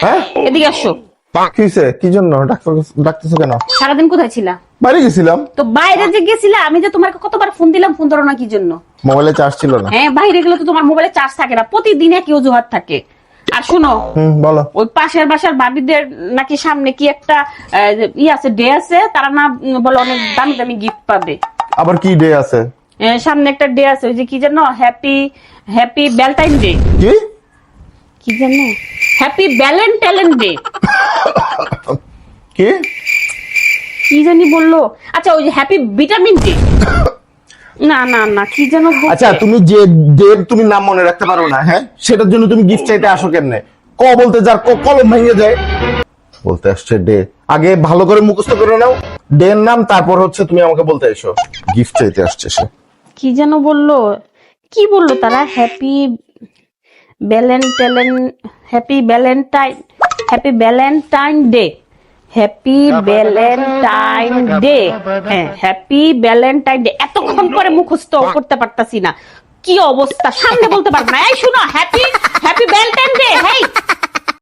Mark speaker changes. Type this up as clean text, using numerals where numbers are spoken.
Speaker 1: হ্যাঁ
Speaker 2: এদিকে আসো।
Speaker 1: কি হয়েছে? কি জন্য ডাকতেছো কেন?
Speaker 2: সারাদিন কোথায় ছিলা?
Speaker 1: বাইরে গেছিলাম।
Speaker 2: তো বাইরে যে গেছিলা, আমি যে তোমাকে কতবার ফোন দিলাম, ফোন ধরো না কি জন্য?
Speaker 1: মোবাইলে চার্জ ছিল না।
Speaker 2: হ্যাঁ, বাইরে গেলে তো তোমার মোবাইলে চার্জ থাকে না, প্রতিদিন একই অজুহাত থাকে। আর শুনো,
Speaker 1: বলো।
Speaker 2: ওই পাশের বাসার ভাবিদের নাকি সামনে কি একটা আছে, ডে আছে, তারা না বলে অনেক দামি দামি গিফট পাবে।
Speaker 1: আবার কি ডে আছে?
Speaker 2: সামনে একটা ডে আছে, ওই যে কি জানো, হ্যাপি হ্যাপি ভ্যালেন্টাইন ডে।
Speaker 1: কি
Speaker 2: কি জানো, হ্যাপি ভ্যালেন্টাইন ডে।
Speaker 1: কি
Speaker 2: কি জানি বললো। আচ্ছা, ওই যে হ্যাপি ভিটামিন ডে। না না না, কি যেন বলছে।
Speaker 1: আচ্ছা, তুমি যে ডে তুমি নাম মনে রাখতে পারো না, হ্যাঁ, সেটার জন্য তুমি গিফট চাইতে আসো কেমনে? ক বলতে যার কলম ভেঙে যায়। বলতে আসছে ডে, আগে ভালো করে মুখস্থ করে নাও ডে এর নাম, তারপর হচ্ছে তুমি আমাকে বলতে এসো গিফট চাইতে আসছে সে।
Speaker 2: কি যেন বললো, কি বললো তারা? Happy Valentine, happy Valentine, happy Valentine day, happy Valentine day. হ্যাঁ, হ্যাপি ভ্যালেন্টাইন ডে। এতক্ষণ পরে মুখস্থ করতে পারতাছি না, কি অবস্থা, সামনে বলতে পারবো না। এই শুনো, হ্যাপি হ্যাপি ভ্যালেন্টাইন ডে। হেই